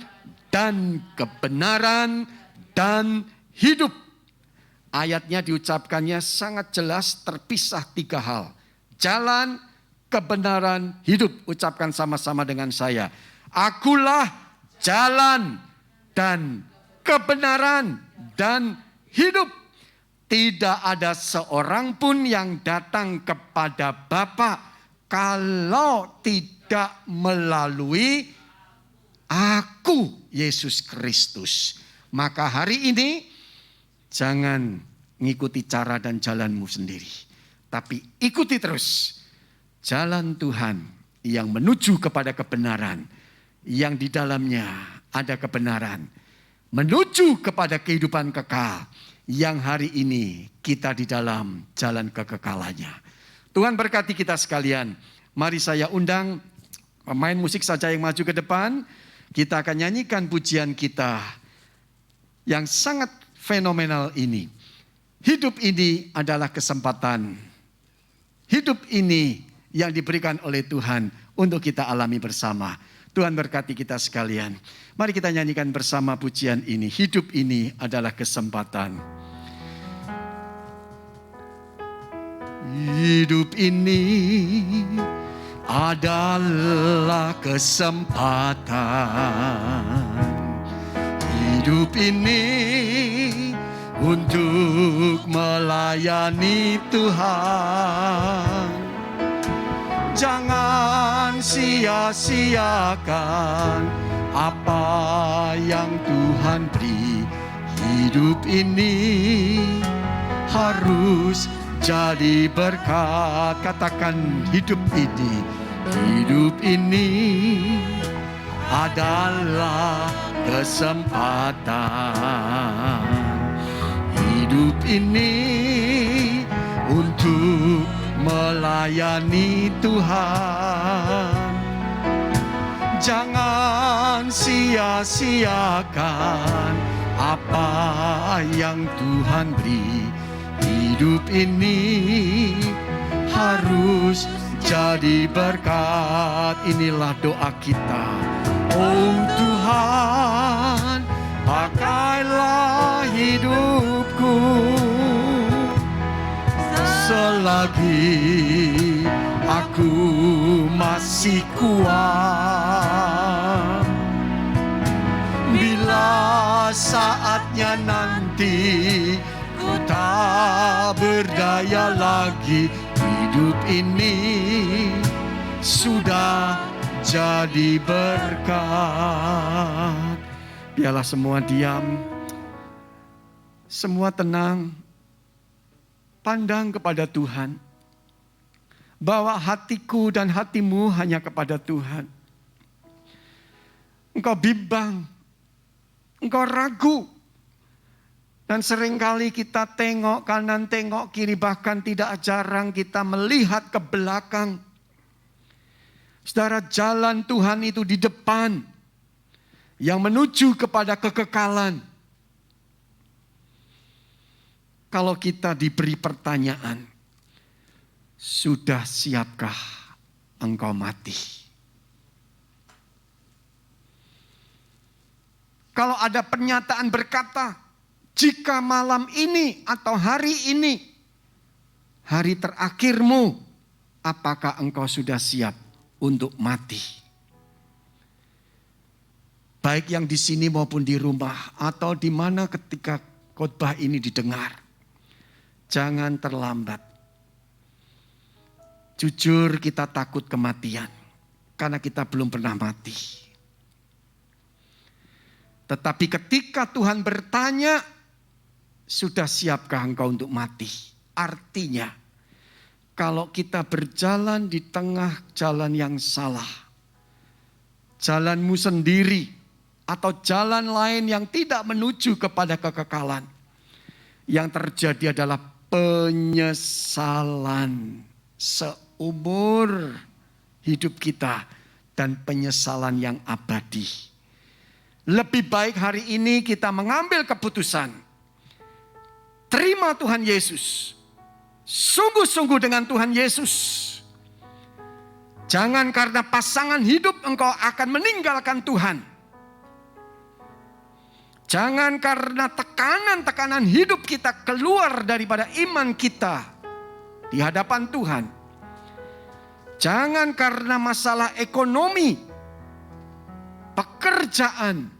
dan kebenaran dan hidup. Ayatnya diucapkannya sangat jelas terpisah 3 hal. Jalan, kebenaran, hidup. Ucapkan sama-sama dengan saya. Akulah jalan dan kebenaran dan hidup. Tidak ada seorang pun yang datang kepada Bapa kalau tidak melalui aku, Yesus Kristus. Maka hari ini jangan ngikuti cara dan jalanmu sendiri. Tapi ikuti terus jalan Tuhan yang menuju kepada kebenaran. Yang di dalamnya ada kebenaran. Menuju kepada kehidupan kekal. Yang hari ini kita di dalam jalan kekekalannya. Tuhan berkati kita sekalian. Mari saya undang pemain musik saja yang maju ke depan. Kita akan nyanyikan pujian kita yang sangat fenomenal ini. Hidup ini adalah kesempatan. Hidup ini yang diberikan oleh Tuhan untuk kita alami bersama. Tuhan berkati kita sekalian. Mari kita nyanyikan bersama pujian ini. Hidup ini adalah kesempatan. Hidup ini adalah kesempatan. Hidup ini untuk melayani Tuhan. Jangan sia-siakan apa yang Tuhan beri. Hidup ini harus jadi berkat. Katakan hidup ini. Hidup ini adalah kesempatan. Hidup ini untuk melayani Tuhan. Jangan sia-siakan apa yang Tuhan beri. Hidup ini harus jadi berkat. Inilah doa kita. Oh Tuhan, pakailah hidupku selagi aku masih kuat. Bila saatnya nanti ku tak berdaya lagi, hidup ini sudah jadi berkat. Biarlah semua diam, semua tenang, pandang kepada Tuhan. Bawa hatiku dan hatimu hanya kepada Tuhan. engkau bimbang, engkau ragu. Dan seringkali kita tengok kanan, tengok kiri, bahkan tidak jarang kita melihat ke belakang. Saudara, jalan Tuhan itu di depan yang menuju kepada kekekalan. Kalau kita diberi pertanyaan, sudah siapkah engkau mati? Kalau ada pernyataan berkata, jika malam ini atau hari ini, hari terakhirmu, apakah engkau sudah siap untuk mati? Baik yang di sini maupun di rumah atau di mana ketika khotbah ini didengar. Jangan terlambat. Jujur kita takut kematian karena kita belum pernah mati. Tetapi ketika Tuhan bertanya, sudah siapkah engkau untuk mati? Artinya, kalau kita berjalan di tengah jalan yang salah, jalanmu sendiri, atau jalan lain yang tidak menuju kepada kekekalan, yang terjadi adalah penyesalan seumur hidup kita dan penyesalan yang abadi. Lebih baik hari ini kita mengambil keputusan. Terima Tuhan Yesus. Sungguh-sungguh dengan Tuhan Yesus. Jangan karena pasangan hidup engkau akan meninggalkan Tuhan. Jangan karena tekanan-tekanan hidup kita keluar daripada iman kita di hadapan Tuhan. Jangan karena masalah ekonomi, pekerjaan,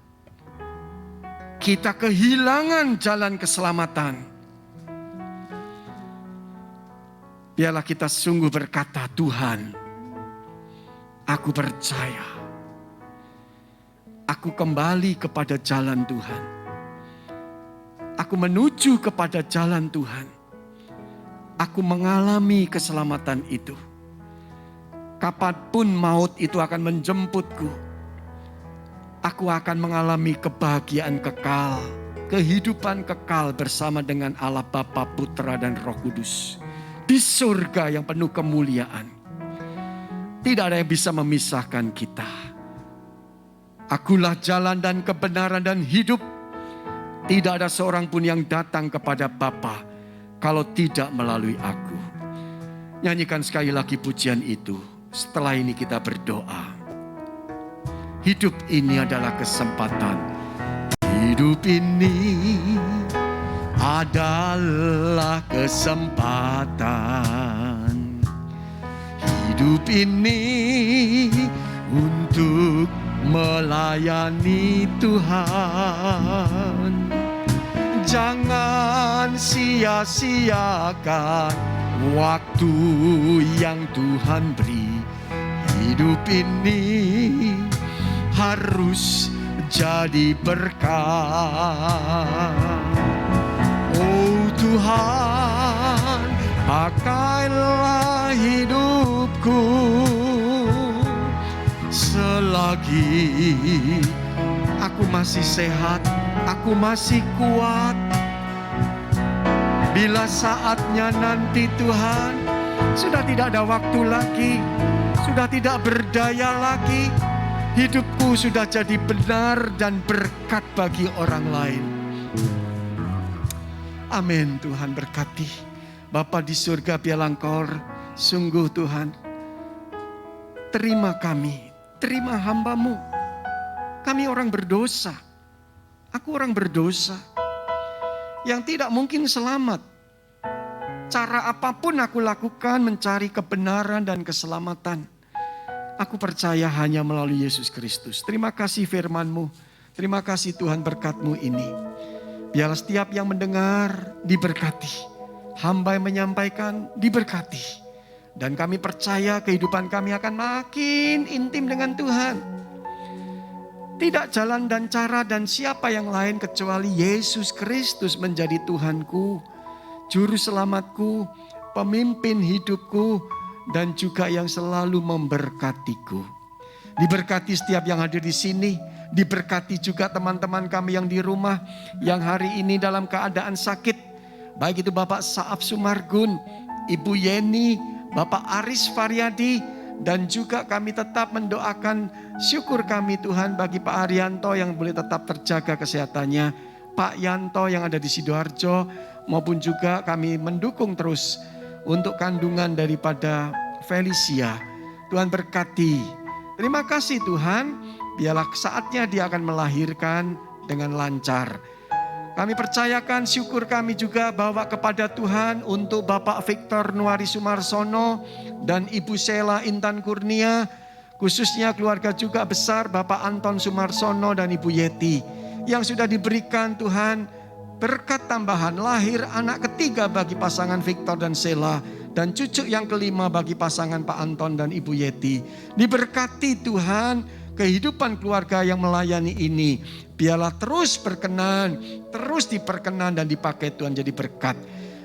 kita kehilangan jalan keselamatan. Biarlah kita sungguh berkata, Tuhan, aku percaya. Aku kembali kepada jalan Tuhan. Aku menuju kepada jalan Tuhan. Aku mengalami keselamatan itu. Kapanpun maut itu akan menjemputku, aku akan mengalami kebahagiaan kekal, kehidupan kekal bersama dengan Allah Bapa, Putra, dan Roh Kudus. Di surga yang penuh kemuliaan. Tidak ada yang bisa memisahkan kita. Akulah jalan dan kebenaran dan hidup. Tidak ada seorang pun yang datang kepada Bapa kalau tidak melalui aku. Nyanyikan sekali lagi pujian itu. Setelah ini kita berdoa. Hidup ini adalah kesempatan. Hidup ini adalah kesempatan. Hidup ini untuk melayani Tuhan. Jangan sia-siakan waktu yang Tuhan beri. Hidup ini harus jadi berkah. Oh Tuhan, pakailah hidupku selagi aku masih sehat, aku masih kuat. Bila saatnya nanti Tuhan, sudah tidak ada waktu lagi, sudah tidak berdaya lagi. Hidupku sudah jadi benar dan berkat bagi orang lain. Amin. Tuhan berkati. Bapa di surga, biarlah Engkau sungguh Tuhan, terima kami, terima hamba-Mu. Kami orang berdosa. Aku orang berdosa yang tidak mungkin selamat. Cara apapun aku lakukan mencari kebenaran dan keselamatan, aku percaya hanya melalui Yesus Kristus. Terima kasih firman-Mu. Terima kasih Tuhan berkat-Mu ini. Biarlah setiap yang mendengar diberkati. Hamba yang menyampaikan diberkati. Dan kami percaya kehidupan kami akan makin intim dengan Tuhan. Tidak jalan dan cara dan siapa yang lain kecuali Yesus Kristus menjadi Tuhanku, Juru Selamatku, pemimpin hidupku, dan juga yang selalu memberkatiku. Diberkati setiap yang hadir di sini, Diberkati juga teman-teman kami yang di rumah, yang hari ini dalam keadaan sakit. Baik itu Bapak Saaf Sumargun, Ibu Yeni, Bapak Aris Faryadi, dan juga kami tetap mendoakan syukur kami Tuhan bagi Pak Arianto yang boleh tetap terjaga kesehatannya. Pak Yanto yang ada di Sidoarjo, maupun juga kami mendukung terus untuk kandungan daripada Felicia. Tuhan berkati. Terima kasih Tuhan, biarlah saatnya dia akan melahirkan dengan lancar. Kami percayakan syukur kami juga bawa kepada Tuhan untuk Bapak Victor Nuari Sumarsono dan Ibu Sela Intan Kurnia, khususnya keluarga juga besar Bapak Anton Sumarsono dan Ibu Yeti yang sudah diberikan Tuhan berkat tambahan lahir anak ketiga bagi pasangan Victor dan Sela, dan cucu yang kelima bagi pasangan Pak Anton dan Ibu Yeti. Diberkati Tuhan kehidupan keluarga yang melayani ini. Biarlah terus berkenan, terus diperkenan dan dipakai Tuhan jadi berkat.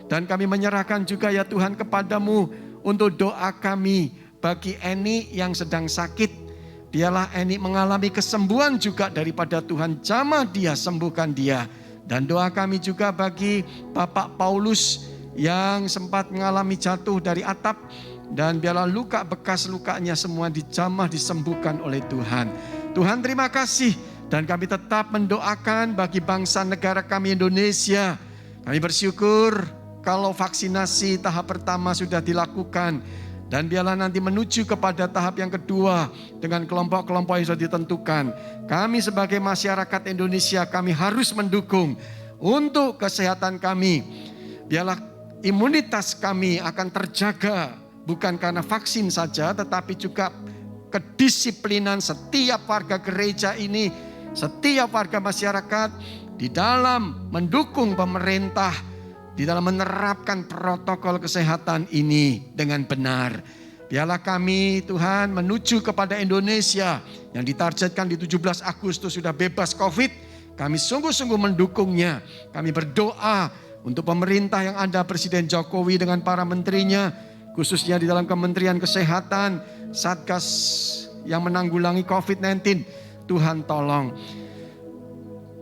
Dan kami menyerahkan juga ya Tuhan kepadamu untuk doa kami bagi Eni yang sedang sakit. Biarlah Eni mengalami kesembuhan juga daripada Tuhan, jamah dia, sembuhkan dia. Dan doa kami juga bagi Bapak Paulus yang sempat mengalami jatuh dari atap, dan biarlah luka bekas lukanya semua dijamah disembuhkan oleh Tuhan. Tuhan terima kasih, dan kami tetap mendoakan bagi bangsa negara kami Indonesia. Kami bersyukur kalau vaksinasi tahap pertama sudah dilakukan, dan biarlah nanti menuju kepada tahap yang kedua dengan kelompok-kelompok yang sudah ditentukan. Kami sebagai masyarakat Indonesia kami harus mendukung untuk kesehatan kami. Biarlah imunitas kami akan terjaga bukan karena vaksin saja, tetapi juga kedisiplinan setiap warga gereja ini, setiap warga masyarakat di dalam mendukung pemerintah, di dalam menerapkan protokol kesehatan ini dengan benar. Biarlah kami Tuhan menuju kepada Indonesia yang ditargetkan di 17 Agustus sudah bebas COVID. Kami sungguh-sungguh mendukungnya. Kami berdoa untuk pemerintah yang ada, Presiden Jokowi dengan para menterinya, khususnya di dalam Kementerian Kesehatan, Satgas yang menanggulangi COVID-19. Tuhan tolong.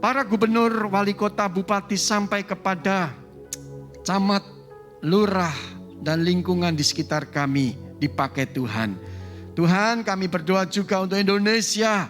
Para gubernur, wali kota, bupati sampai kepada camat, lurah, dan lingkungan di sekitar kami dipakai Tuhan. Tuhan kami berdoa juga untuk Indonesia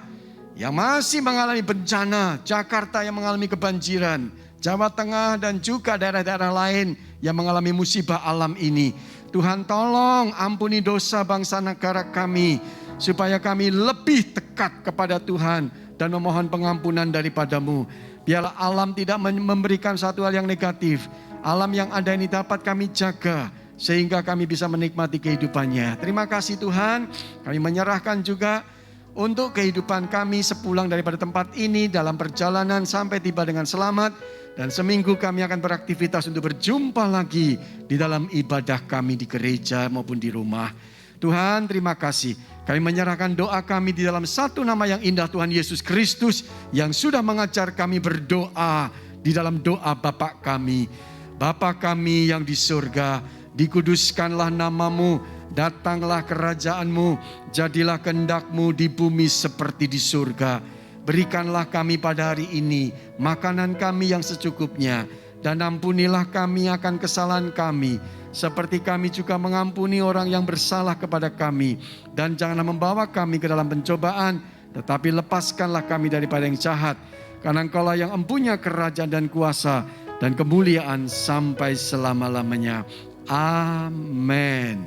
yang masih mengalami bencana, Jakarta yang mengalami kebanjiran, Jawa Tengah dan juga daerah-daerah lain yang mengalami musibah alam ini. Tuhan tolong ampuni dosa bangsa negara kami, supaya kami lebih dekat kepada Tuhan dan memohon pengampunan daripadamu. Biarlah alam tidak memberikan satu hal yang negatif. Alam yang ada ini dapat kami jaga, sehingga kami bisa menikmati kehidupannya. Terima kasih Tuhan, kami menyerahkan juga untuk kehidupan kami sepulang daripada tempat ini dalam perjalanan sampai tiba dengan selamat. Dan seminggu kami akan beraktivitas untuk berjumpa lagi di dalam ibadah kami di gereja maupun di rumah. Tuhan terima kasih. Kami menyerahkan doa kami di dalam satu nama yang indah, Tuhan Yesus Kristus, yang sudah mengajar kami berdoa di dalam doa Bapa kami. Bapa kami yang di surga, dikuduskanlah namamu, datanglah kerajaanmu, jadilah kehendak-Mu di bumi seperti di surga. Berikanlah kami pada hari ini makanan kami yang secukupnya, dan ampunilah kami akan kesalahan kami, seperti kami juga mengampuni orang yang bersalah kepada kami. Dan janganlah membawa kami ke dalam pencobaan, tetapi lepaskanlah kami daripada yang jahat. Karena Engkaulah yang empunya kerajaan dan kuasa dan kemuliaan sampai selama-lamanya. Amin.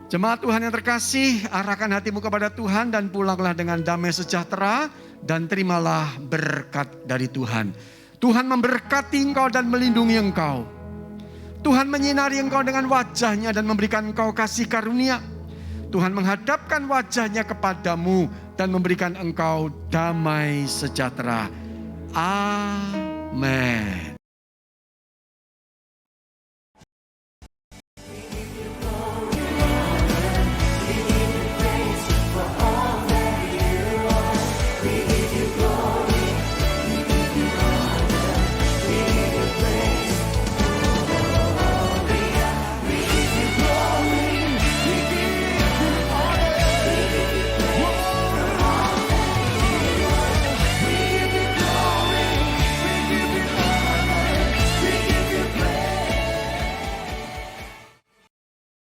Jemaat Tuhan yang terkasih, arahkan hatimu kepada Tuhan dan pulanglah dengan damai sejahtera dan terimalah berkat dari Tuhan. Tuhan memberkati engkau dan melindungi engkau. Tuhan menyinari engkau dengan wajahnya dan memberikan engkau kasih karunia. Tuhan menghadapkan wajahnya kepadamu dan memberikan engkau damai sejahtera. Amin.